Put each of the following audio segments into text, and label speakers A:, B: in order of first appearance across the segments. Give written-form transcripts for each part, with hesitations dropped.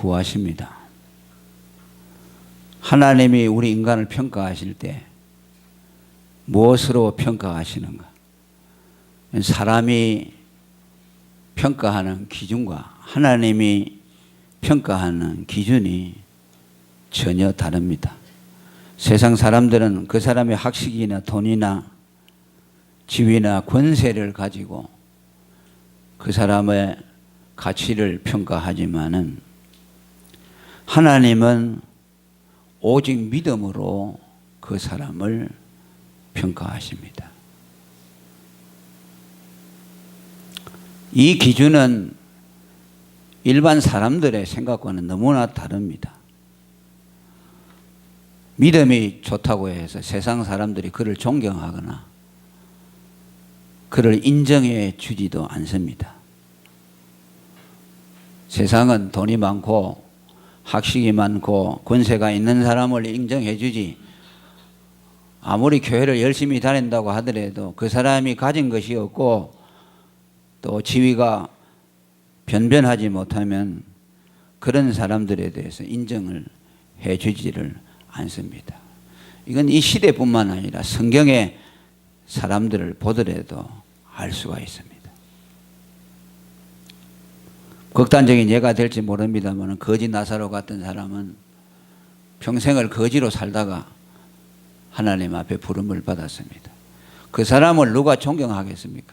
A: 구하십니다. 하나님이 우리 인간을 평가하실 때 무엇으로 평가하시는가? 사람이 평가하는 기준과 하나님이 평가하는 기준이 전혀 다릅니다. 세상 사람들은 그 사람의 학식이나 돈이나 지위나 권세를 가지고 그 사람의 가치를 평가하지만은 하나님은 오직 믿음으로 그 사람을 평가하십니다. 이 기준은 일반 사람들의 생각과는 너무나 다릅니다. 믿음이 좋다고 해서 세상 사람들이 그를 존경하거나 그를 인정해 주지도 않습니다. 세상은 돈이 많고 학식이 많고 권세가 있는 사람을 인정해 주지, 아무리 교회를 열심히 다닌다고 하더라도 그 사람이 가진 것이 없고 또 지위가 변변하지 못하면 그런 사람들에 대해서 인정을 해 주지를 않습니다. 이건 이 시대뿐만 아니라 성경의 사람들을 보더라도 알 수가 있습니다. 극단적인 예가 될지 모릅니다만 거지 나사로 같은 사람은 평생을 거지로 살다가 하나님 앞에 부름을 받았습니다. 그 사람을 누가 존경하겠습니까?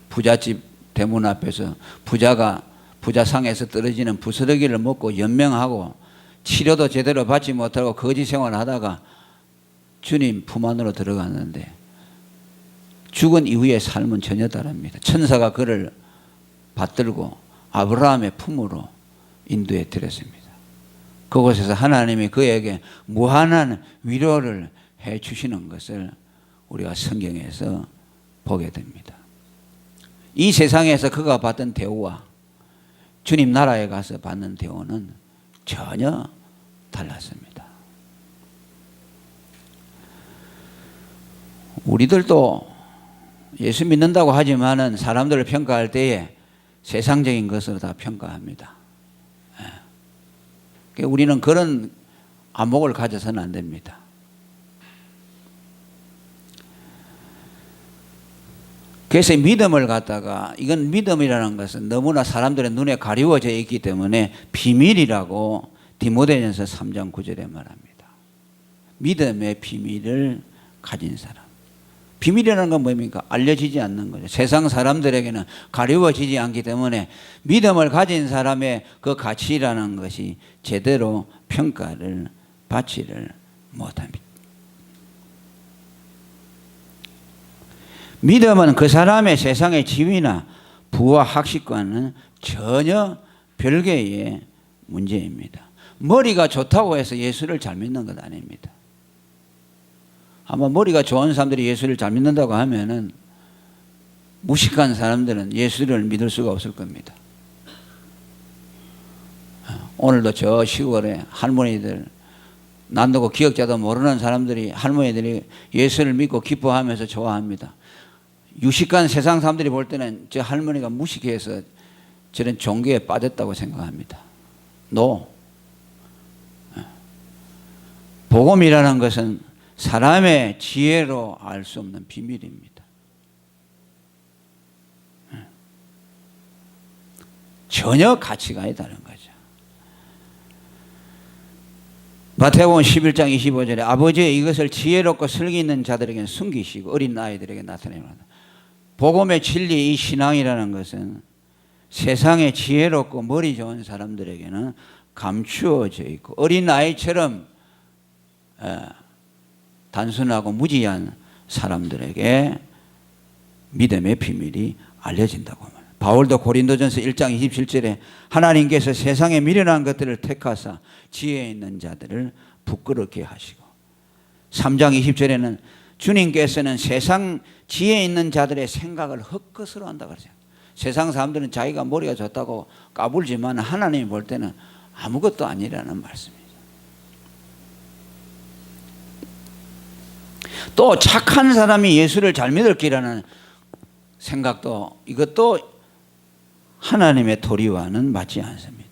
A: 부잣집 대문 앞에서 부자가 부자상에서 떨어지는 부스러기를 먹고 연명하고 치료도 제대로 받지 못하고 거지 생활하다가 주님 품 안으로 들어갔는데 죽은 이후의 삶은 전혀 다릅니다. 천사가 그를 받들고 아브라함의 품으로 인도해 드렸습니다. 그곳에서 하나님이 그에게 무한한 위로를 해 주시는 것을 우리가 성경에서 보게 됩니다. 이 세상에서 그가 받던 대우와 주님 나라에 가서 받는 대우는 전혀 달랐습니다. 우리들도 예수 믿는다고 하지만은 사람들을 평가할 때에 세상적인 것으로 다 평가합니다. 우리는 그런 안목을 가져서는 안 됩니다. 그래서 믿음을 갖다가, 이건 믿음이라는 것은 너무나 사람들의 눈에 가리워져 있기 때문에 비밀이라고 디모데전서 3장 9절에 말합니다. 믿음의 비밀을 가진 사람. 비밀이라는 건 뭡니까? 알려지지 않는 거죠. 세상 사람들에게는 가리워지지 않기 때문에 믿음을 가진 사람의 그 가치라는 것이 제대로 평가를 받지를 못합니다. 믿음은 그 사람의 세상의 지위나 부와 학식과는 전혀 별개의 문제입니다. 머리가 좋다고 해서 예수를 잘 믿는 것 아닙니다. 아마 머리가 좋은 사람들이 예수를 잘 믿는다고 하면은 무식한 사람들은 예수를 믿을 수가 없을 겁니다. 오늘도 저 시골에 할머니들, 난도고 기억자도 모르는 사람들이, 할머니들이 예수를 믿고 기뻐하면서 좋아합니다. 유식한 세상 사람들이 볼 때는 저 할머니가 무식해서 저런 종교에 빠졌다고 생각합니다. 복음이라는 것은 사람의 지혜로 알 수 없는 비밀입니다. 전혀 가치가 다른 거죠. 마태복음 11장 25절에 아버지의 이것을 지혜롭고 슬기 있는 자들에게는 숨기시고 어린 아이들에게 나타내라. 복음의 진리, 이 신앙이라는 것은 세상에 지혜롭고 머리 좋은 사람들에게는 감추어져 있고 어린 아이처럼 단순하고 무지한 사람들에게 믿음의 비밀이 알려진다고 합니다. 바울도 고린도전서 1장 27절에 하나님께서 세상에 미련한 것들을 택하사 지혜 있는 자들을 부끄럽게 하시고 3장 20절에는 주님께서는 세상 지혜 있는 자들의 생각을 헛것으로 한다고 그러죠. 세상 사람들은 자기가 머리가 좋다고 까불지만 하나님이 볼 때는 아무것도 아니라는 말씀입니다. 또 착한 사람이 예수를 잘 믿을 거라는 생각도, 이것도 하나님의 도리와는 맞지 않습니다.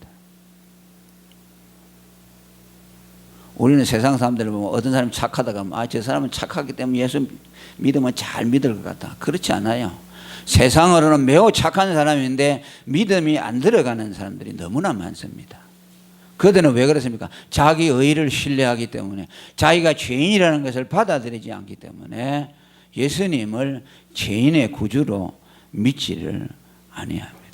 A: 우리는 세상 사람들을 보면 어떤 사람이 착하다가 하면 저 사람은 착하기 때문에 예수 믿으면 잘 믿을 것 같다. 그렇지 않아요. 세상으로는 매우 착한 사람인데 믿음이 안 들어가는 사람들이 너무나 많습니다. 그들은 왜 그렇습니까? 자기 의의를 신뢰하기 때문에, 자기가 죄인이라는 것을 받아들이지 않기 때문에 예수님을 죄인의 구주로 믿지를 아니합니다.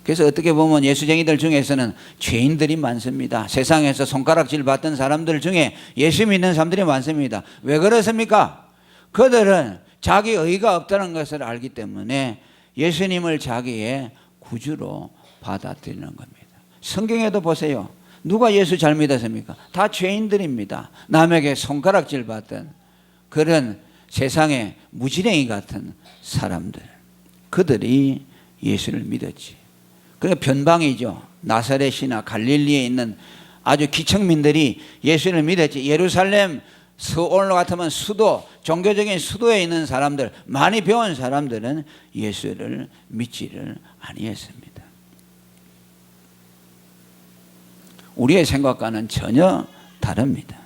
A: 그래서 어떻게 보면 예수쟁이들 중에서는 죄인들이 많습니다. 세상에서 손가락질 받던 사람들 중에 예수 믿는 사람들이 많습니다. 왜 그렇습니까? 그들은 자기 의의가 없다는 것을 알기 때문에 예수님을 자기의 구주로 받아들이는 겁니다. 성경에도 보세요. 누가 예수 잘 믿었습니까? 다 죄인들입니다. 남에게 손가락질 받던 그런 세상의 무지랭이 같은 사람들, 그들이 예수를 믿었지. 그러니까 변방이죠. 나사렛이나 갈릴리에 있는 아주 기층민들이 예수를 믿었지. 예루살렘 서울 같으면 수도, 종교적인 수도에 있는 사람들, 많이 배운 사람들은 예수를 믿지를 아니했습니다. 우리의 생각과는 전혀 다릅니다.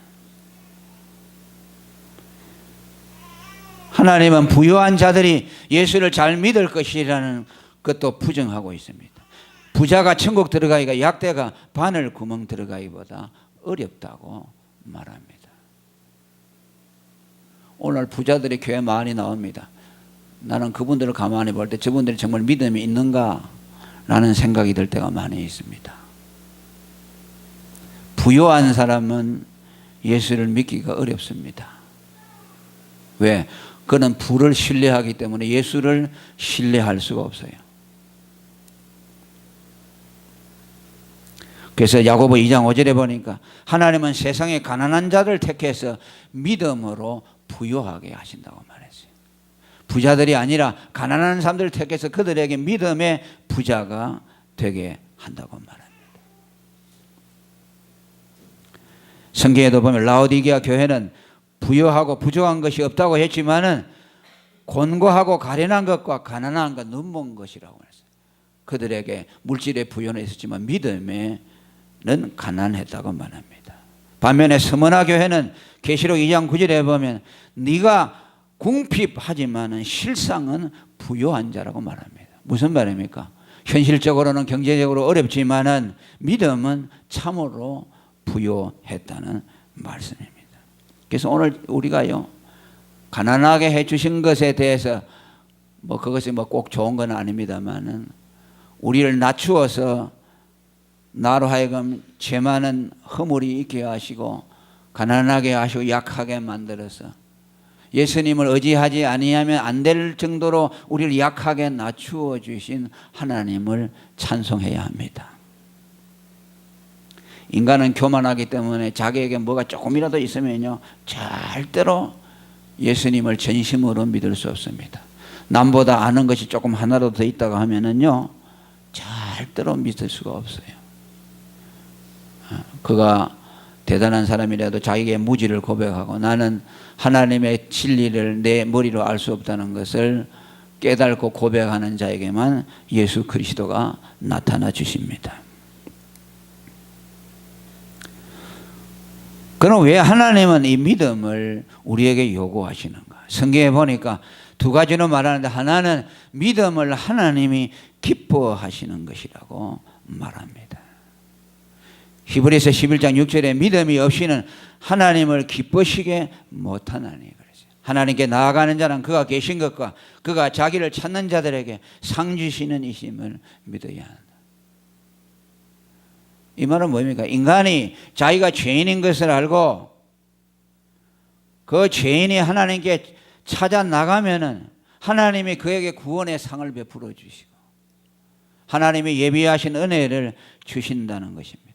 A: 하나님은 부유한 자들이 예수를 잘 믿을 것이라는 것도 부정하고 있습니다. 부자가 천국 들어가기가 약대가 바늘 구멍 들어가기보다 어렵다고 말합니다. 오늘 부자들이 교회 많이 나옵니다. 나는 그분들을 가만히 볼 때 저분들이 정말 믿음이 있는가 라는 생각이 들 때가 많이 있습니다. 부유한 사람은 예수를 믿기가 어렵습니다. 왜? 그는 부를 신뢰하기 때문에 예수를 신뢰할 수가 없어요. 그래서 야고보 2장 5절에 보니까 하나님은 세상의 가난한 자를 택해서 믿음으로 부유하게 하신다고 말했어요. 부자들이 아니라 가난한 사람들을 택해서 그들에게 믿음의 부자가 되게 한다고 말합니다. 성경에도 보면 라오디게아 교회는 부유하고 부족한 것이 없다고 했지만은 곤고하고 가련한 것과 가난한 것 눈먼 것이라고 했어요. 그들에게 물질의 부여는 있었지만 믿음에는 가난했다고 말합니다. 반면에 스무나 교회는 계시록 2장 9절에 보면 네가 궁핍하지만은 실상은 부유한 자라고 말합니다. 무슨 말입니까? 현실적으로는 경제적으로 어렵지만은 믿음은 참으로 부유했다는 말씀입니다. 그래서 오늘 우리가요, 가난하게 해주신 것에 대해서 그것이 꼭 좋은 건 아닙니다만은 우리를 낮추어서 나로 하여금 죄 많은 허물이 있게 하시고 가난하게 하시고 약하게 만들어서 예수님을 의지하지 아니하면 안 될 정도로 우리를 약하게 낮추어 주신 하나님을 찬송해야 합니다. 인간은 교만하기 때문에 자기에게 뭐가 조금이라도 있으면요, 절대로 예수님을 전심으로 믿을 수 없습니다. 남보다 아는 것이 조금 하나라도 더 있다고 하면은요, 절대로 믿을 수가 없어요. 그가 대단한 사람이라도 자기의 무지를 고백하고 나는 하나님의 진리를 내 머리로 알 수 없다는 것을 깨닫고 고백하는 자에게만 예수 그리스도가 나타나 주십니다. 그럼 왜 하나님은 이 믿음을 우리에게 요구하시는가? 성경에 보니까 두 가지로 말하는데 하나는 믿음을 하나님이 기뻐하시는 것이라고 말합니다. 히브리서 11장 6절에 믿음이 없이는 하나님을 기쁘시게 못하나니 그러죠. 하나님께 나아가는 자는 그가 계신 것과 그가 자기를 찾는 자들에게 상 주시는 이심을 믿어야 한다. 이 말은 뭡니까? 인간이 자기가 죄인인 것을 알고 그 죄인이 하나님께 찾아 나가면은 하나님이 그에게 구원의 상을 베풀어 주시고 하나님이 예비하신 은혜를 주신다는 것입니다.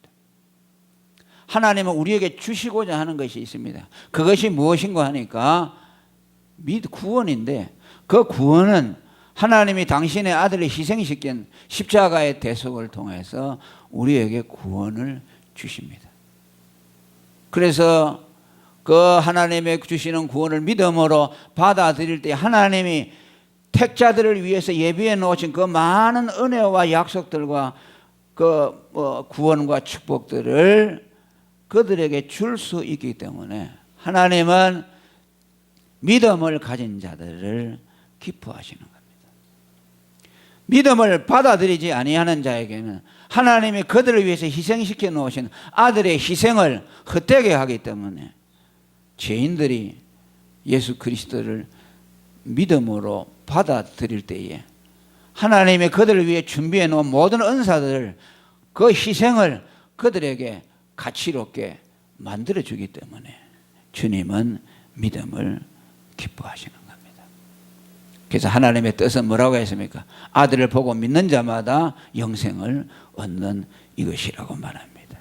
A: 하나님은 우리에게 주시고자 하는 것이 있습니다. 그것이 무엇인가 하니까 구원인데 그 구원은 하나님이 당신의 아들을 희생시킨 십자가의 대속을 통해서 우리에게 구원을 주십니다. 그래서 그 하나님의 주시는 구원을 믿음으로 받아들일 때 하나님이 택자들을 위해서 예비해 놓으신 그 많은 은혜와 약속들과 그 구원과 축복들을 그들에게 줄 수 있기 때문에 하나님은 믿음을 가진 자들을 기뻐하시는 겁니다. 믿음을 받아들이지 아니하는 자에게는 하나님이 그들을 위해서 희생시켜 놓으신 아들의 희생을 헛되게 하기 때문에 죄인들이 예수 그리스도를 믿음으로 받아들일 때에 하나님이 그들을 위해 준비해 놓은 모든 은사들을 그 희생을 그들에게 가치롭게 만들어주기 때문에 주님은 믿음을 기뻐하시는 겁니다. 그래서 하나님의 뜻은 뭐라고 했습니까? 아들을 보고 믿는 자마다 영생을 얻는 이것이라고 말합니다.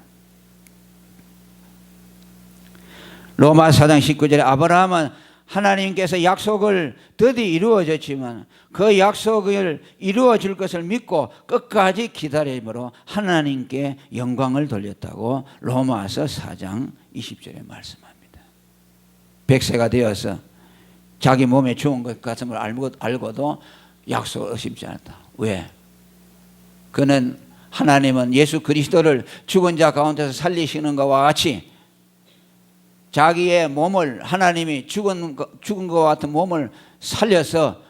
A: 로마 4장 19절에 아브라함은 하나님께서 약속을 드디 이루어졌지만 그 약속을 이루어질 것을 믿고 끝까지 기다림으로 하나님께 영광을 돌렸다고 로마서 4장 20절에 말씀합니다. 100세가 되어서 자기 몸에 좋은 것 같음을 알고도 약속을 의심치 않았다. 왜? 그는 하나님은 예수 그리스도를 죽은 자 가운데서 살리시는 것과 같이 자기의 몸을 하나님이 죽은 것 같은 몸을 살려서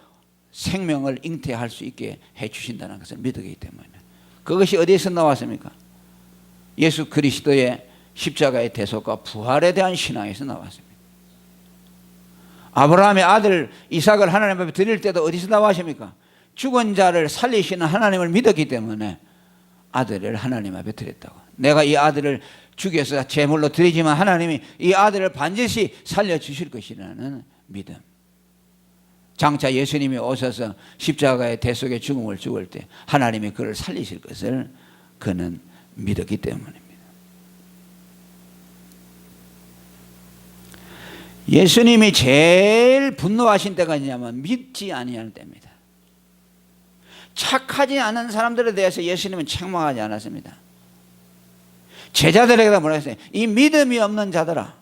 A: 생명을 잉태할 수 있게 해주신다는 것을 믿기 때문에 그것이 어디에서 나왔습니까? 예수 그리스도의 십자가의 대속과 부활에 대한 신앙에서 나왔습니다. 아브라함의 아들 이삭을 하나님 앞에 드릴 때도 어디서 나왔습니까? 죽은 자를 살리시는 하나님을 믿었기 때문에 아들을 하나님 앞에 드렸다고. 내가 이 아들을 죽여서 제물로 드리지만 하나님이 이 아들을 반드시 살려주실 것이라는 믿음. 장차 예수님이 오셔서 십자가의 대속의 죽음을 죽을 때 하나님이 그를 살리실 것을 그는 믿었기 때문입니다. 예수님이 제일 분노하신 때가 있냐면 믿지 아니하는 때입니다. 착하지 않은 사람들에 대해서 예수님은 책망하지 않았습니다. 제자들에게 뭐라 했어요? 이 믿음이 없는 자들아,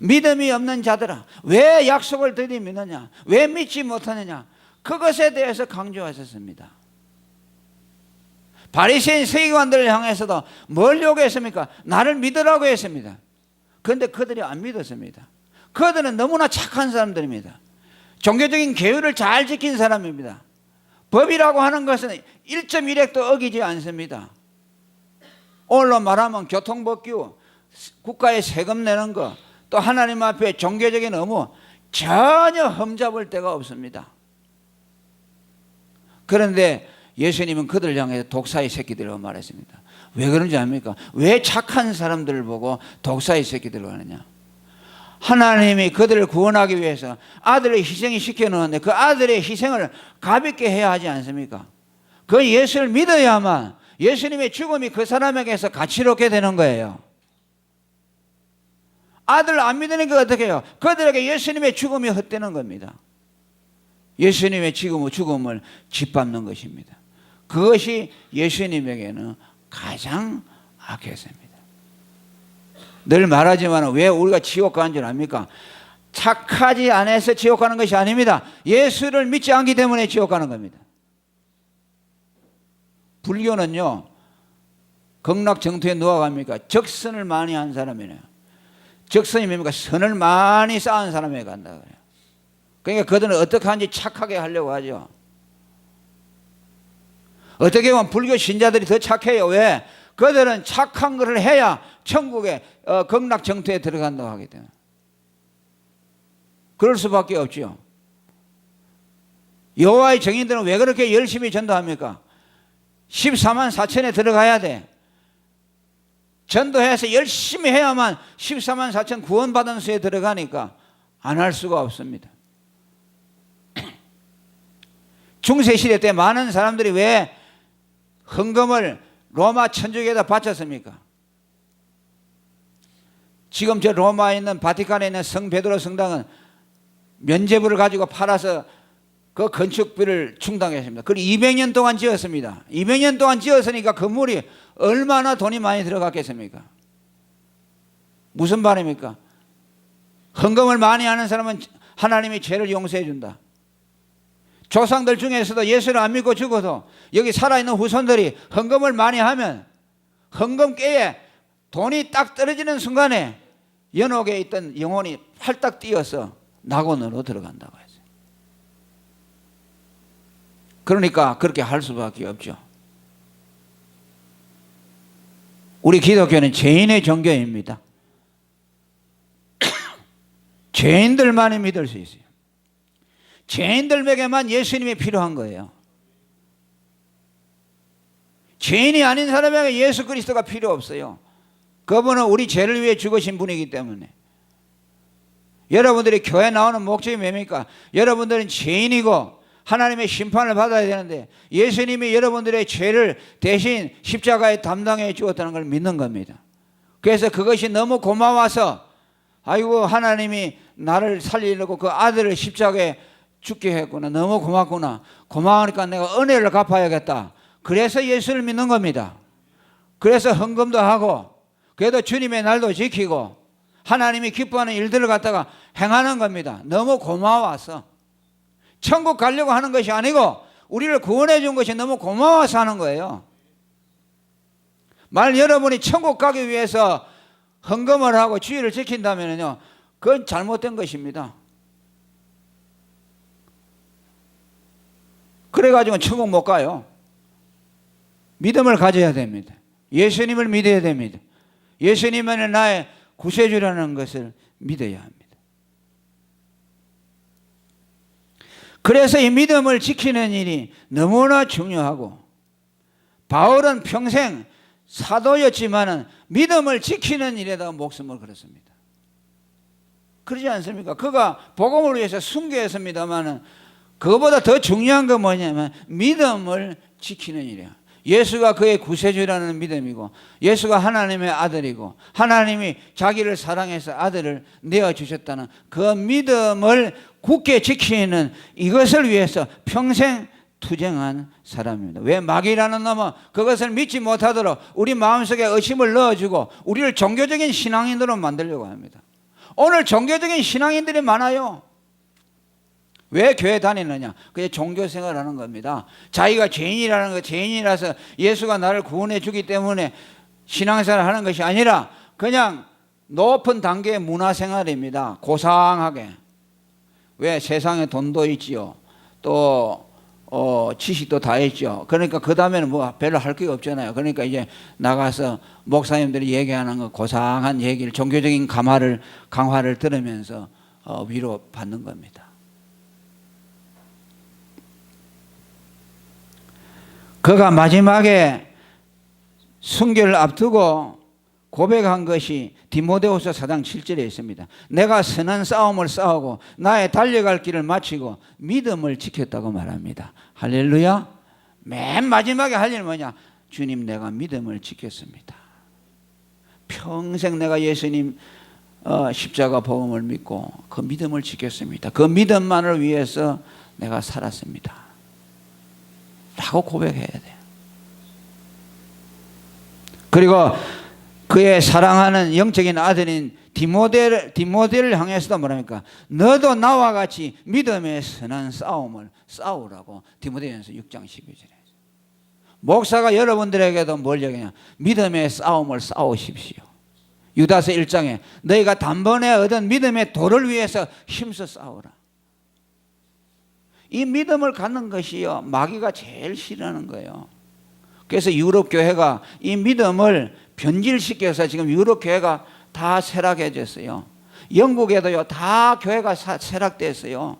A: 믿음이 없는 자들아, 왜 약속을 드디 믿느냐? 왜 믿지 못하느냐? 그것에 대해서 강조하셨습니다. 바리새인 서기관들을 향해서도 뭘 요구했습니까? 나를 믿으라고 했습니다. 그런데 그들이 안 믿었습니다. 그들은 너무나 착한 사람들입니다. 종교적인 계율을 잘 지킨 사람입니다. 법이라고 하는 것은 1.1핵도 어기지 않습니다. 오늘로 말하면 교통법규, 국가에 세금 내는 것, 또 하나님 앞에 종교적인 의무 전혀 흠잡을 데가 없습니다. 그런데 예수님은 그들을 향해 독사의 새끼들이라고 말했습니다. 왜 그런지 압니까? 왜 착한 사람들을 보고 독사의 새끼들이라고 하느냐? 하나님이 그들을 구원하기 위해서 아들을 희생이 시켜놓는데 그 아들의 희생을 가볍게 해야 하지 않습니까? 그 예수를 믿어야만 예수님의 죽음이 그 사람에게서 가치롭게 되는 거예요. 아들을 안 믿으는 게 어떻게 해요? 그들에게 예수님의 죽음이 헛되는 겁니다. 예수님의 죽음을 짓밟는 것입니다. 그것이 예수님에게는 가장 악했습니다. 늘 말하지만 왜 우리가 지옥 가는 줄 압니까? 착하지 않아서 지옥 가는 것이 아닙니다. 예수를 믿지 않기 때문에 지옥 가는 겁니다. 불교는요, 극락정토에 누가 갑니까? 적선을 많이 한 사람이네요. 적선이 뭡니까? 선을 많이 쌓은 사람에게 간다 그래요. 그러니까 그들은 어떻게 하는지 착하게 하려고 하죠. 어떻게 보면 불교 신자들이 더 착해요. 왜? 그들은 착한 것을 해야 천국에 극락정토에 들어간다고 하기 때문에. 그럴 수밖에 없죠. 여호와의 증인들은 왜 그렇게 열심히 전도합니까? 14만 4천에 들어가야 돼. 전도해서 열심히 해야만 14만 4천 구원받은 수에 들어가니까 안 할 수가 없습니다. 중세시대 때 많은 사람들이 왜 헌금을 로마 천주교에다 바쳤습니까? 지금 저 로마에 있는 바티칸에 있는 성 베드로 성당은 면제부를 가지고 팔아서 그 건축비를 충당했습니다. 그걸 200년 동안 지었습니다. 200년 동안 지었으니까 건물이 얼마나 돈이 많이 들어갔겠습니까? 무슨 말입니까? 헌금을 많이 하는 사람은 하나님이 죄를 용서해 준다. 조상들 중에서도 예수를 안 믿고 죽어도 여기 살아있는 후손들이 헌금을 많이 하면 헌금깨에 돈이 딱 떨어지는 순간에 연옥에 있던 영혼이 팔딱 뛰어서 낙원으로 들어간다고 했어요. 그러니까 그렇게 할 수밖에 없죠. 우리 기독교는 죄인의 종교입니다. 죄인들만이 믿을 수 있어요. 죄인들에게만 예수님이 필요한 거예요. 죄인이 아닌 사람에게 예수 그리스도가 필요 없어요. 그분은 우리 죄를 위해 죽으신 분이기 때문에. 여러분들이 교회 나오는 목적이 뭡니까? 여러분들은 죄인이고 하나님의 심판을 받아야 되는데 예수님이 여러분들의 죄를 대신 십자가에 담당해 주었다는 걸 믿는 겁니다. 그래서 그것이 너무 고마워서 아이고 하나님이 나를 살리려고 그 아들을 십자가에 죽게 했구나. 너무 고맙구나. 고마우니까 내가 은혜를 갚아야겠다. 그래서 예수를 믿는 겁니다. 그래서 헌금도 하고 그래도 주님의 날도 지키고 하나님이 기뻐하는 일들을 갖다가 행하는 겁니다. 너무 고마워서. 천국 가려고 하는 것이 아니고 우리를 구원해 준 것이 너무 고마워서 하는 거예요. 만약 여러분이 천국 가기 위해서 헌금을 하고 주의를 지킨다면요, 그건 잘못된 것입니다. 그래가지고 천국 못 가요. 믿음을 가져야 됩니다. 예수님을 믿어야 됩니다. 예수님은 나의 구세주라는 것을 믿어야 합니다. 그래서 이 믿음을 지키는 일이 너무나 중요하고 바울은 평생 사도였지만은 믿음을 지키는 일에다가 목숨을 걸었습니다. 그러지 않습니까? 그가 복음을 위해서 순교했습니다만은 그거보다 더 중요한 건 뭐냐면 믿음을 지키는 일이야. 예수가 그의 구세주라는 믿음이고 예수가 하나님의 아들이고 하나님이 자기를 사랑해서 아들을 내어주셨다는 그 믿음을 굳게 지키는 이것을 위해서 평생 투쟁한 사람입니다. 왜? 마귀라는 놈은 그것을 믿지 못하도록 우리 마음속에 의심을 넣어주고 우리를 종교적인 신앙인으로 만들려고 합니다. 오늘 종교적인 신앙인들이 많아요. 왜 교회 다니느냐? 그게 종교생활을 하는 겁니다. 자기가 죄인이라는 거, 죄인이라서 예수가 나를 구원해 주기 때문에 신앙생활을 하는 것이 아니라 그냥 높은 단계의 문화생활입니다. 고상하게. 왜? 세상에 돈도 있지요. 또 지식도 다 있죠. 그러니까 그 다음에는 뭐 별로 할 게 없잖아요. 그러니까 이제 나가서 목사님들이 얘기하는 거 고상한 얘기를 종교적인 강화를 들으면서 위로받는 겁니다. 그가 마지막에 순교를 앞두고 고백한 것이 디모데후서 4장 7절에 있습니다. 내가 선한 싸움을 싸우고 나의 달려갈 길을 마치고 믿음을 지켰다고 말합니다. 할렐루야. 맨 마지막에 할 일은 뭐냐? 주님, 내가 믿음을 지켰습니다. 평생 내가 예수님 십자가 복음을 믿고 그 믿음을 지켰습니다. 그 믿음만을 위해서 내가 살았습니다 라고 고백해야 돼요. 그리고 그의 사랑하는 영적인 아들인 디모데를 향해서도 뭐랍니까? 너도 나와 같이 믿음의 선한 싸움을 싸우라고 디모데전서 6장 12절에. 목사가 여러분들에게도 뭘 얘기하냐? 믿음의 싸움을 싸우십시오. 유다서 1장에 너희가 단번에 얻은 믿음의 도를 위해서 힘써 싸우라. 이 믿음을 갖는 것이요, 마귀가 제일 싫어하는 거예요. 그래서 유럽 교회가 이 믿음을 변질시켜서 지금 유럽 교회가 다 쇠락해졌어요. 영국에도요, 다 교회가 쇠락됐어요.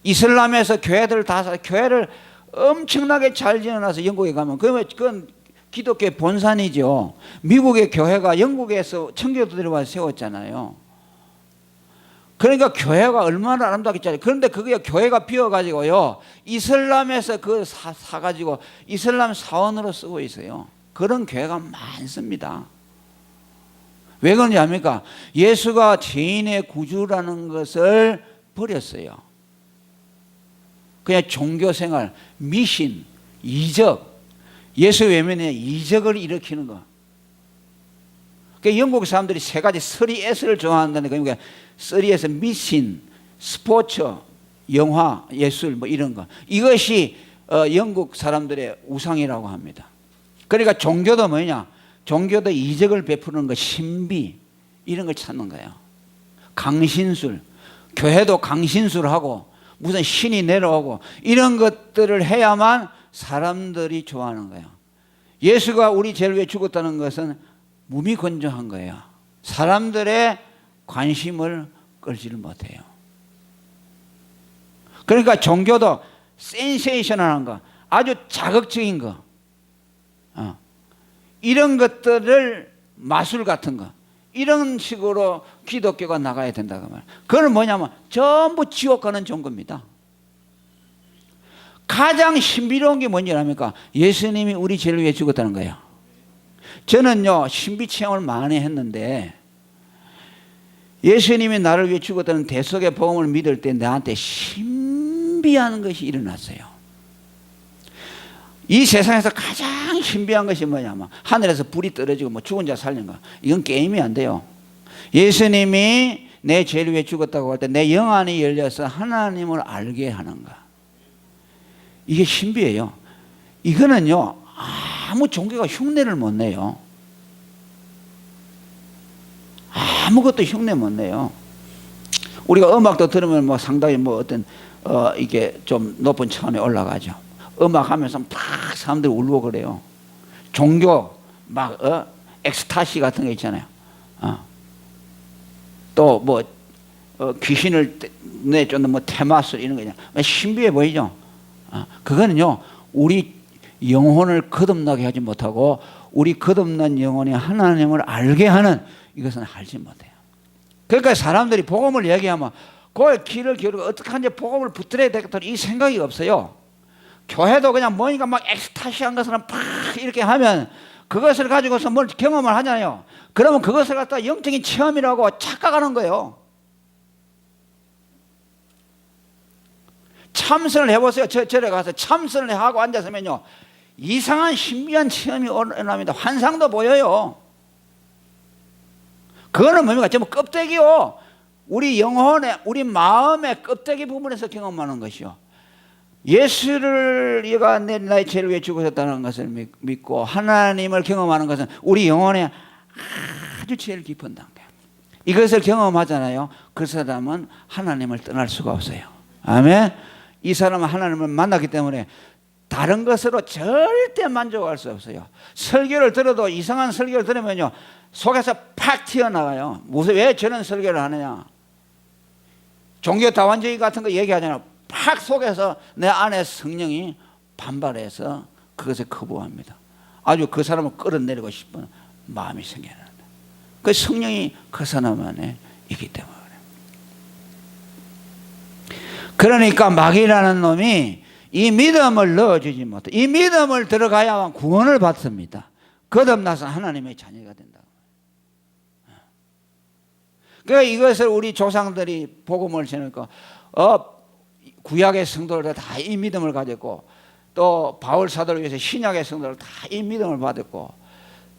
A: 이슬람에서 교회를 엄청나게 잘 지어놔서 영국에 가면 그건 기독교의 본산이죠. 미국의 교회가 영국에서 청교도들이 와서 세웠잖아요. 그러니까 교회가 얼마나 아름답겠잖아요. 그런데 그게 교회가 비어가지고요, 이슬람에서 그걸 사가지고 이슬람 사원으로 쓰고 있어요. 그런 교회가 많습니다. 왜 그런지 압니까? 예수가 죄인의 구주라는 것을 버렸어요. 그냥 종교생활, 미신, 이적, 예수 외면에 이적을 일으키는 거. 그러니까 영국 사람들이 세 가지 3S를 좋아한다는 거니까 3S, 미신, 스포츠, 영화, 예술 뭐 이런 거. 이것이 영국 사람들의 우상이라고 합니다. 그러니까 종교도 뭐냐? 종교도 이적을 베푸는 것, 신비 이런 걸 찾는 거예요. 강신술, 교회도 강신술하고 무슨 신이 내려오고 이런 것들을 해야만 사람들이 좋아하는 거예요. 예수가 우리 죄를 위해 죽었다는 것은 무미건조한 거예요. 사람들의 관심을 끌지를 못해요. 그러니까 종교도 센세이셔널한 거, 아주 자극적인 거, 이런 것들을 마술 같은 거, 이런 식으로 기독교가 나가야 된다고 말이에요. 그건 뭐냐면 전부 지옥 가는 종교입니다. 가장 신비로운 게 뭔지 압니까? 예수님이 우리 죄를 위해 죽었다는 거예요. 저는요, 신비 체험을 많이 했는데 예수님이 나를 위해 죽었다는 대속의 복음을 믿을 때 나한테 신비한 것이 일어났어요. 이 세상에서 가장 신비한 것이 뭐냐면 하늘에서 불이 떨어지고 뭐 죽은 자 살린 거, 이건 게임이 안 돼요. 예수님이 내 죄를 위해 죽었다고 할 때 내 영안이 열려서 하나님을 알게 하는 거, 이게 신비예요. 이거는요, 아무 종교가 흉내를 못 내요. 아무것도 흉내 못 내요. 우리가 음악도 들으면 뭐 상당히 뭐 어떤 이게 좀 높은 차원에 올라가죠. 음악 하면서 막 사람들이 울고 그래요. 종교 막 엑스타시 같은 거 있잖아요. 또 뭐 귀신을 내쫓는 뭐 테마술 이런 거 있잖아요. 신비해 보이죠. 그거는요, 우리 영혼을 거듭나게 하지 못하고 우리 거듭난 영혼이 하나님을 알게 하는, 이것은 알지 못해요. 그러니까 사람들이 복음을 얘기하면 그 귀를 기울이고 어떻게 하는지 복음을 붙들어야 되겠다, 이 생각이 없어요. 교회도 그냥 뭐니까 막 엑스타시한 것을 팍 이렇게 하면 그것을 가지고서 뭘 경험을 하잖아요. 그러면 그것을 갖다 영적인 체험이라고 착각하는 거예요. 참선을 해보세요. 절에 가서 참선을 하고 앉았으면요, 이상한 신비한 체험이 일어납니다. 환상도 보여요. 그거는 뭡니까? 전부 껍데기요. 우리 영혼의, 우리 마음의 껍데기 부분에서 경험하는 것이요. 예수를 얘가 나의 죄를 위해 죽으셨다는 것을 믿고 하나님을 경험하는 것은 우리 영혼에 아주 제일 깊은 단계. 이것을 경험하잖아요. 그 사람은 하나님을 떠날 수가 없어요. 아멘. 이 사람은 하나님을 만났기 때문에 다른 것으로 절대 만족할 수 없어요. 설교를 들어도, 이상한 설교를 들으면요, 속에서 팍 튀어나와요. 왜 저런 설교를 하느냐? 종교 다원주의 같은 거 얘기하잖아요. 팍 속에서 내 안에 성령이 반발해서 그것을 거부합니다. 아주 그 사람을 끌어내리고 싶은 마음이 생겨난다. 그 성령이 그 사람 안에 있기 때문에. 그러니까 마귀라는 놈이 이 믿음을 넣어주지 못해. 이 믿음을 들어가야만 구원을 받습니다. 거듭나서 하나님의 자녀가 된다. 그러니까 이것을 우리 조상들이 복음을 전하니까 구약의 성도들 다 이 믿음을 가졌고, 또 바울 사도를 위해서 신약의 성도들 다 이 믿음을 받았고,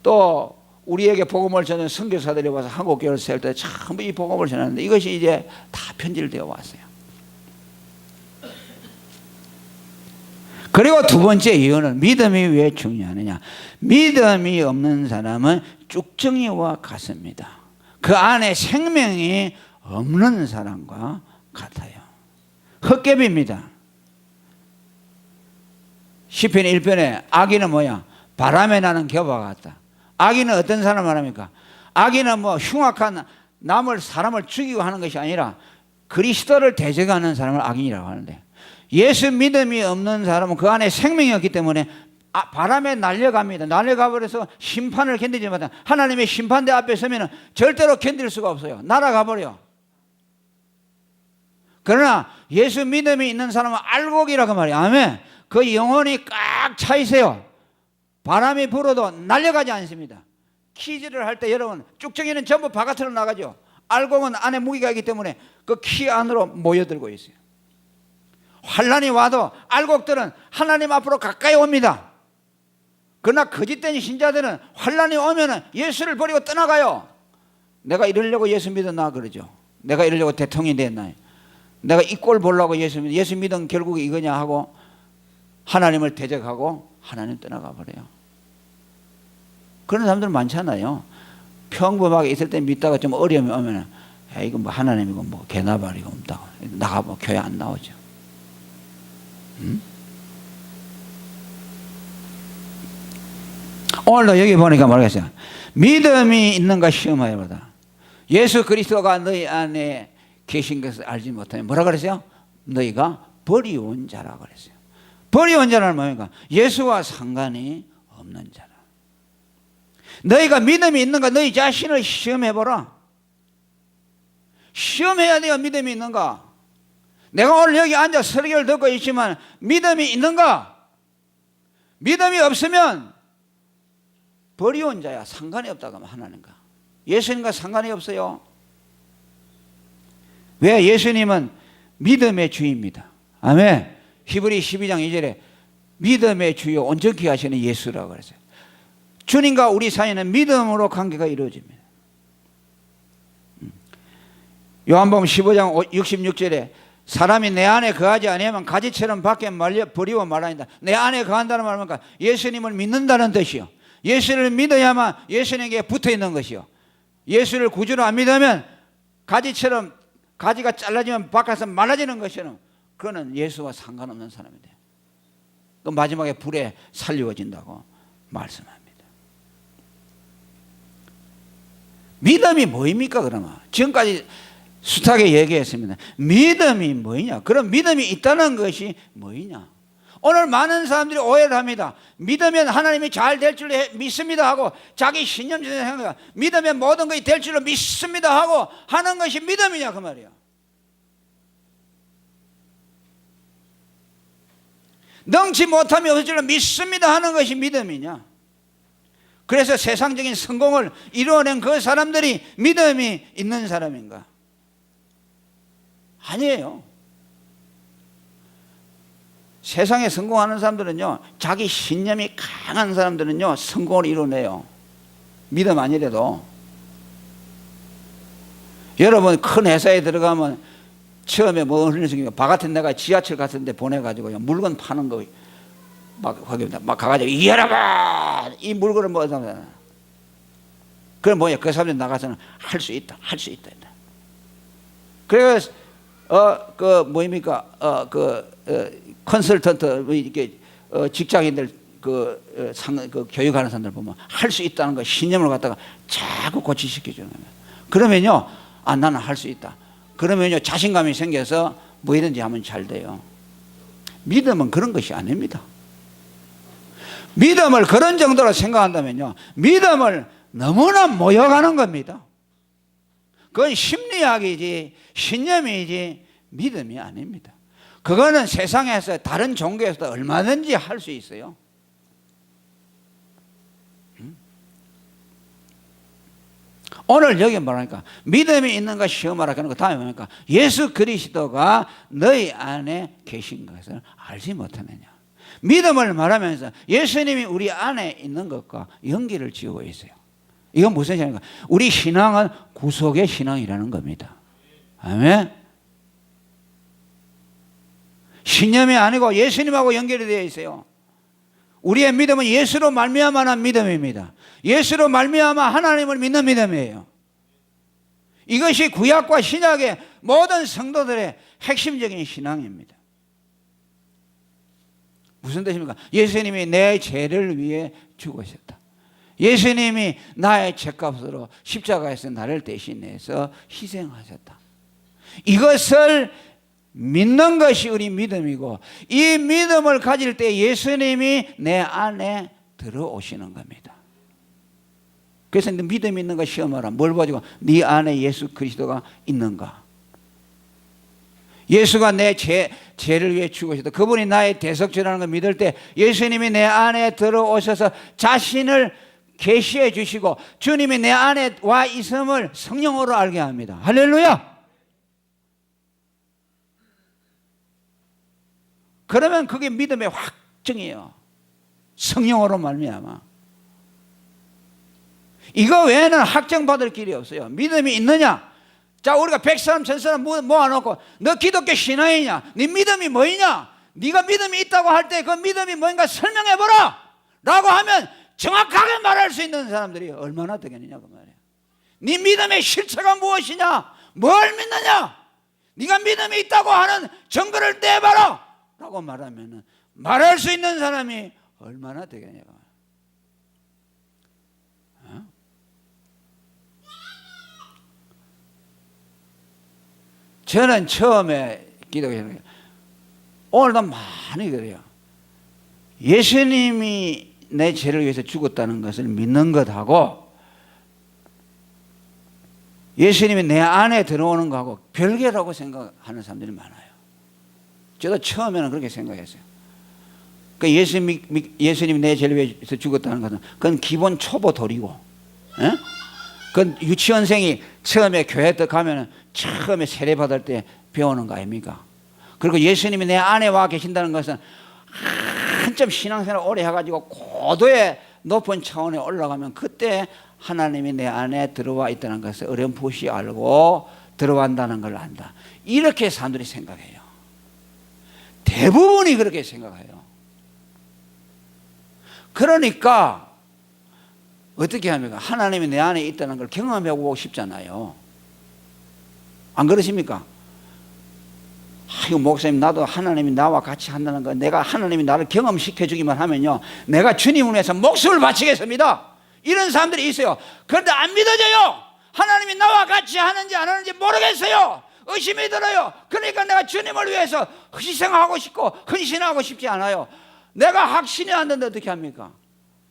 A: 또 우리에게 복음을 전하는 선교사들이 와서 한국 교회를 세울 때 전부 이 복음을 전하는데 이것이 이제 다 편질되어 왔어요. 그리고 두 번째 이유는 믿음이 왜 중요하느냐? 믿음이 없는 사람은 쭉정이와 같습니다. 그 안에 생명이 없는 사람과 같아요. 헛개비입니다. 시편 1편에 아기는 뭐야? 바람에 나는 겨와 같다. 아기는 어떤 사람을 말합니까? 아기는 뭐 흉악한 사람을 죽이고 하는 것이 아니라 그리스도를 대적하는 사람을 악인이라고 하는데, 예수 믿음이 없는 사람은 그 안에 생명이 없기 때문에 바람에 날려갑니다. 날려가버려서 심판을 견디지 못한, 하나님의 심판대 앞에 서면 절대로 견딜 수가 없어요. 날아가버려. 그러나 예수 믿음이 있는 사람은 알곡이라고 말이에요. 아멘. 그 영혼이 꽉 차 있어요. 바람이 불어도 날려가지 않습니다. 키질을 할 때 여러분, 쭉정이는 전부 바깥으로 나가죠. 알곡은 안에 무기가 있기 때문에 그 키 안으로 모여들고 있어요. 환란이 와도 알곡들은 하나님 앞으로 가까이 옵니다. 그러나 거짓된 신자들은 환란이 오면 예수를 버리고 떠나가요. 내가 이러려고 예수 믿었나 그러죠. 내가 이러려고 대통령이 됐나. 내가 이 꼴 보려고 예수 믿은 결국 이거냐 하고 하나님을 대적하고 하나님 떠나가 버려요. 그런 사람들 많잖아요. 평범하게 있을 때 믿다가 좀 어려움이 오면 이거 뭐 하나님이고 뭐 개나발이고 없다고 나가면 교회 안 나오죠. 오늘도 여기 보니까 모르겠어요. 믿음이 있는가 시험하여보다 예수 그리스도가 너희 안에 계신 것을 알지 못하면 뭐라 그랬어요? 너희가 버리온 자라 그랬어요. 버리온 자는 뭡니까? 예수와 상관이 없는 자라. 너희가 믿음이 있는가 너희 자신을 시험해보라. 시험해야 돼요. 믿음이 있는가. 내가 오늘 여기 앉아 설교를 듣고 있지만 믿음이 있는가? 믿음이 없으면 버리온 자야. 상관이 없다고 하면 하나님과 예수님과 상관이 없어요. 왜? 예수님은 믿음의 주입니다. 아멘. 히브리 12장 2절에 믿음의 주요 온전케 하시는 예수라고 그랬어요. 주님과 우리 사이는 믿음으로 관계가 이루어집니다. 요한복음 15장 66절에 사람이 내 안에 거하지 아니하면 가지처럼 밖에 버리고 말아니다. 내 안에 거한다는 말은 뭔가 예수님을 믿는다는 뜻이요. 예수를 믿어야만 예수님에게 붙어 있는 것이요. 예수를 구주로 안 믿으면 가지처럼 가지가 잘라지면 바깥에서 말라지는 것처럼 그거는 예수와 상관없는 사람이 돼요. 그 마지막에 불에 살리워진다고 말씀합니다. 믿음이 뭐입니까 그러면? 지금까지 숱하게 얘기했습니다. 믿음이 뭐냐? 그럼 믿음이 있다는 것이 뭐냐? 오늘 많은 사람들이 오해를 합니다. 믿으면 하나님이 잘 될 줄로 믿습니다 하고 자기 신념대로 생각해요. 믿으면 모든 것이 될 줄로 믿습니다 하고 하는 것이 믿음이냐 그 말이에요. 능치 못함이 없을 줄로 믿습니다 하는 것이 믿음이냐? 그래서 세상적인 성공을 이루어낸 그 사람들이 믿음이 있는 사람인가? 아니에요. 세상에 성공하는 사람들은요, 자기 신념이 강한 사람들은요, 성공을 이루어내요. 믿음 아니래도. 여러분, 큰 회사에 들어가면 처음에 뭐 흘리는 바 같은 내가 지하철 같은 데 보내가지고요, 물건 파는 거, 막 가가지고, 이 여러분! 이 물건을 뭐, 그럼 뭐냐, 그 사람들이 나가서는 할 수 있다, 할 수 있다. 그래서, 컨설턴트, 이렇게, 직장인들, 교육하는 사람들 보면 할 수 있다는 거 신념을 갖다가 자꾸 고치시켜주는 거예요. 그러면요, 나는 할 수 있다. 그러면요, 자신감이 생겨서 뭐든지 하면 잘 돼요. 믿음은 그런 것이 아닙니다. 믿음을 그런 정도로 생각한다면요, 믿음을 너무나 모여가는 겁니다. 그건 심리학이지, 신념이지, 믿음이 아닙니다. 그거는 세상에서 다른 종교에서도 얼마든지 할 수 있어요. 오늘 여기 뭐라니까? 믿음이 있는가 시험하라 하는 거 다음에 뭐니까? 예수 그리스도가 너희 안에 계신 것을 알지 못하느냐? 믿음을 말하면서 예수님이 우리 안에 있는 것과 연기를 지우고 있어요. 이건 무슨 신앙인가? 우리 신앙은 구속의 신앙이라는 겁니다. 아멘. 신념이 아니고 예수님하고 연결이 되어 있어요. 우리의 믿음은 예수로 말미암아는 믿음입니다. 예수로 말미암아 하나님을 믿는 믿음이에요. 이것이 구약과 신약의 모든 성도들의 핵심적인 신앙입니다. 무슨 뜻입니까? 예수님이 내 죄를 위해 죽으셨다. 예수님이 나의 죄값으로 십자가에서 나를 대신해서 희생하셨다. 이것을 믿는 것이 우리 믿음이고, 이 믿음을 가질 때 예수님이 내 안에 들어오시는 겁니다. 그래서 믿음이 있는가 시험하라. 뭘 가지고? 네 안에 예수 그리스도가 있는가? 예수가 내 죄를 위해 죽으셨다. 그분이 나의 대속죄라는 걸 믿을 때 예수님이 내 안에 들어오셔서 자신을 계시해 주시고 주님이 내 안에 와 있음을 성령으로 알게 합니다. 할렐루야! 그러면 그게 믿음의 확증이에요. 성령으로 말미암아. 이거 외에는 확증받을 길이 없어요. 믿음이 있느냐? 자, 우리가 100사람 1000사람 모아놓고 너 기독교 신앙이냐, 네 믿음이 뭐냐, 네가 믿음이 있다고 할 때 그 믿음이 뭔가 설명해보라 라고 하면 정확하게 말할 수 있는 사람들이 얼마나 되겠느냐고 말이에요. 네 믿음의 실체가 무엇이냐, 뭘 믿느냐, 네가 믿음이 있다고 하는 증거를 내봐라 라고 말하면 말할 수 있는 사람이 얼마나 되겠냐고. 저는 처음에 기독교, 오늘도 많이 그래요. 예수님이 내 죄를 위해서 죽었다는 것을 믿는 것하고 예수님이 내 안에 들어오는 것하고 별개라고 생각하는 사람들이 많아요. 저도 처음에는 그렇게 생각했어요. 그러니까 예수님이 내 죄를 위해서 죽었다는 것은 그건 기본 초보 도리고, 그건 유치원생이 처음에 교회 때 가면은 처음에 세례 받을 때 배우는 거 아닙니까? 그리고 예수님이 내 안에 와 계신다는 것은 한참 신앙생활 오래 해가지고 고도의 높은 차원에 올라가면 그때 하나님이 내 안에 들어와 있다는 것을 어렴풋이 알고 들어간다는 걸 안다. 이렇게 사람들이 생각해요. 대부분이 그렇게 생각해요. 그러니까 어떻게 합니까? 하나님이 내 안에 있다는 걸 경험해보고 싶잖아요. 안 그러십니까? 아이고, 목사님, 나도 하나님이 나와 같이 한다는 거, 내가 하나님이 나를 경험시켜주기만 하면요, 내가 주님을 위해서 목숨을 바치겠습니다. 이런 사람들이 있어요. 그런데 안 믿어져요. 하나님이 나와 같이 하는지 안 하는지 모르겠어요. 의심이 들어요. 그러니까 내가 주님을 위해서 희생하고 싶고 헌신하고 싶지 않아요. 내가 확신이 안 되는데 어떻게 합니까?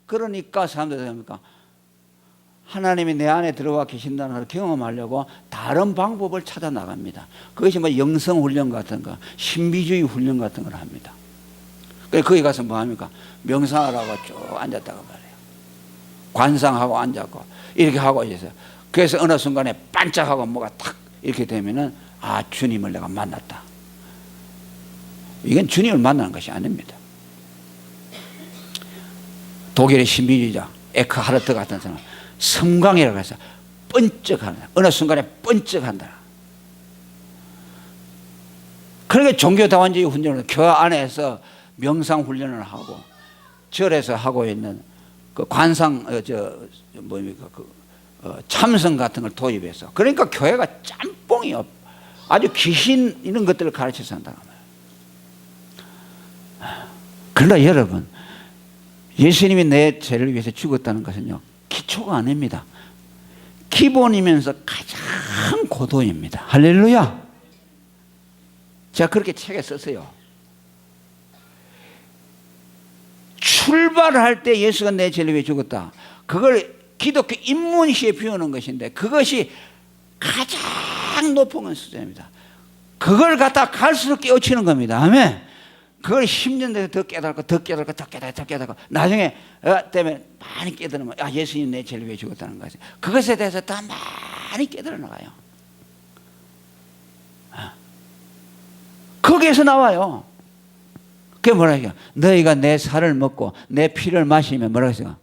A: 그러니까 사람들이 어떻게 합니까? 하나님이 내 안에 들어와 계신다는 걸 경험하려고 다른 방법을 찾아 나갑니다. 그것이 뭐 영성 훈련 같은 거, 신비주의 훈련 같은 걸 합니다. 그래서 거기 가서 뭐 합니까? 명상하라고 쭉 앉았다고 말해요. 관상하고 앉았고 이렇게 하고 있어요. 그래서 어느 순간에 반짝하고 뭐가 탁 이렇게 되면은 아, 주님을 내가 만났다. 이건 주님을 만나는 것이 아닙니다. 독일의 신비주의자 에크하르트 같은 사람, 섬광이라고 해서 번쩍한다. 어느 순간에 번쩍한다. 그러니까 종교다원주의 훈련을 교회 안에서 명상 훈련을 하고 절에서 하고 있는 그 관상 참선 같은 걸 도입해서, 그러니까 교회가 짬뽕이요. 아주 귀신 이런 것들을 가르쳐서 한다고 말이에요. 그러나 여러분, 예수님이 내 죄를 위해서 죽었다는 것은요, 기초가 아닙니다. 기본이면서 가장 고도입니다. 할렐루야. 제가 그렇게 책에 썼어요. 출발할 때 예수가 내 죄를 위해 죽었다. 그걸 기독교 입문시에 비우는 것인데 그것이 가장 높은 수준입니다. 그걸 갖다 갈수록 깨우치는 겁니다. 아멘. 그걸 10년 돼서 더 깨달고 더 깨달고 더 깨달고 더 깨달고 나중에 때문에 많이 깨달으면 아, 예수님 내 죄를 위해 죽었다는 것이, 그것에 대해서 더 많이 깨달아 나가요. 거기에서 나와요. 그게 뭐라 해요? 너희가 내 살을 먹고 내 피를 마시면 뭐라고 했어요?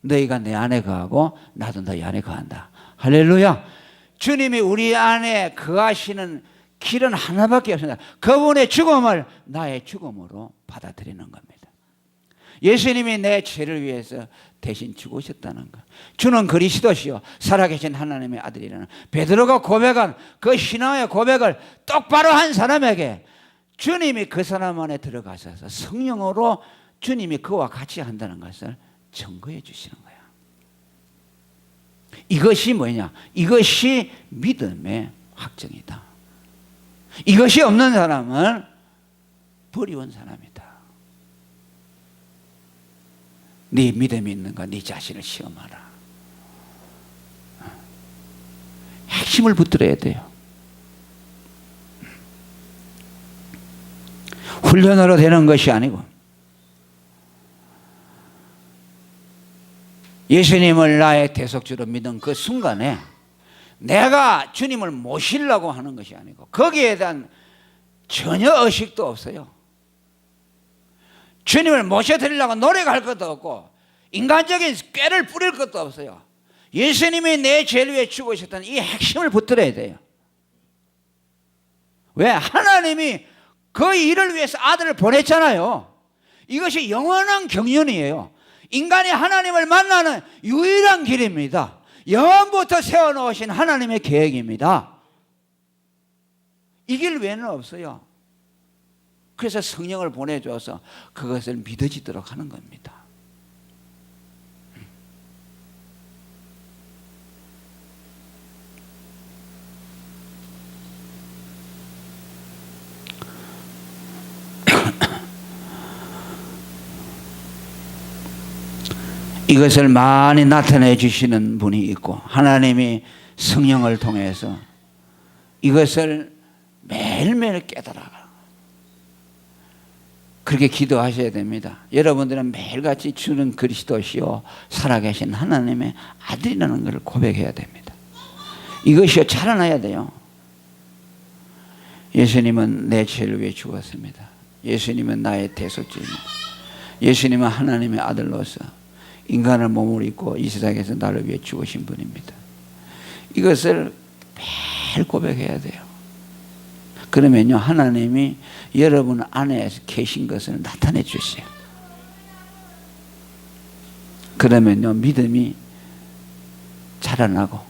A: 너희가 내 안에 거하고 나도 너희 안에 거한다. 할렐루야. 주님이 우리 안에 거하시는 길은 하나밖에 없습니다. 그분의 죽음을 나의 죽음으로 받아들이는 겁니다. 예수님이 내 죄를 위해서 대신 죽으셨다는 것. 주는 그리스도시요 살아계신 하나님의 아들이라는 베드로가 고백한 그 신앙의 고백을 똑바로 한 사람에게 주님이 그 사람 안에 들어가셔서 성령으로 주님이 그와 같이 한다는 것을 증거해 주시는 거예요. 이것이 뭐냐? 이것이 믿음의 확정이다. 이것이 없는 사람은 버리운 사람이다. 네 믿음이 있는가? 네 자신을 시험하라. 핵심을 붙들어야 돼요. 훈련으로 되는 것이 아니고 예수님을 나의 대속주로 믿은 그 순간에 내가 주님을 모시려고 하는 것이 아니고 거기에 대한 전혀 의식도 없어요. 주님을 모셔드리려고 노력할 것도 없고 인간적인 꾀를 부릴 것도 없어요. 예수님이 내 죄를 위해 죽으셨다는 이 핵심을 붙들어야 돼요. 왜? 하나님이 그 일을 위해서 아들을 보냈잖아요. 이것이 영원한 경륜이에요. 인간이 하나님을 만나는 유일한 길입니다. 영원부터 세워놓으신 하나님의 계획입니다. 이 길 외에는 없어요. 그래서 성령을 보내줘서 그것을 믿어지도록 하는 겁니다. 이것을 많이 나타내 주시는 분이 있고, 하나님이 성령을 통해서 이것을 매일매일 깨달아가. 그렇게 기도하셔야 됩니다. 여러분들은 매일같이 주는 그리스도시요 살아계신 하나님의 아들이라는 것을 고백해야 됩니다. 이것이 자라나야 돼요. 예수님은 내 죄를 위해 죽었습니다. 예수님은 나의 대속죄입니다. 예수님은 하나님의 아들로서 인간을 몸을 입고 이 세상에서 나를 위해 죽으신 분입니다. 이것을 매일 고백해야 돼요. 그러면요, 하나님이 여러분 안에 계신 것을 나타내 주세요. 그러면요, 믿음이 자라나고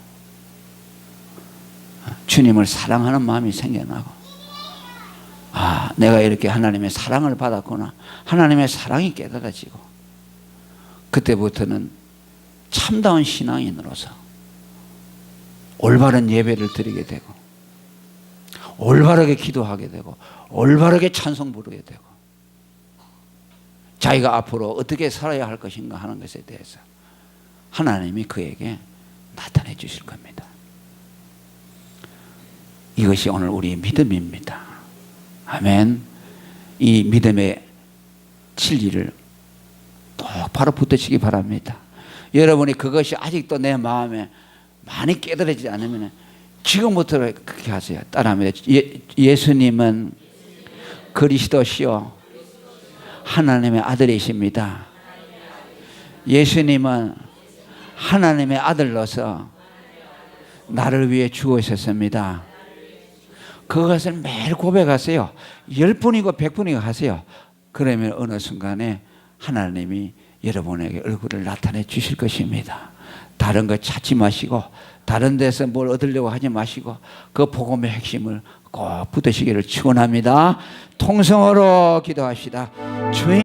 A: 주님을 사랑하는 마음이 생겨나고, 아, 내가 이렇게 하나님의 사랑을 받았구나, 하나님의 사랑이 깨달아지고, 그때부터는 참다운 신앙인으로서 올바른 예배를 드리게 되고, 올바르게 기도하게 되고, 올바르게 찬송 부르게 되고, 자기가 앞으로 어떻게 살아야 할 것인가 하는 것에 대해서 하나님이 그에게 나타내 주실 겁니다. 이것이 오늘 우리의 믿음입니다. 아멘. 이 믿음의 진리를 똑바로 붙드시기 바랍니다. 여러분이 그것이 아직도 내 마음에 많이 깨달아지지 않으면 지금부터 그렇게 하세요. 따라합니다. 예수님은 그리스도시요 하나님의 아들이십니다. 예수님은 하나님의 아들로서 나를 위해 죽으셨습니다. 그것을 매일 고백하세요. 10분이고 100분이고 하세요. 그러면 어느 순간에 하나님이 여러분에게 얼굴을 나타내 주실 것입니다. 다른 거 찾지 마시고, 다른 데서 뭘 얻으려고 하지 마시고, 그 복음의 핵심을 꼭 붙드시기를 축원합니다. 통성으로 기도합시다. 주님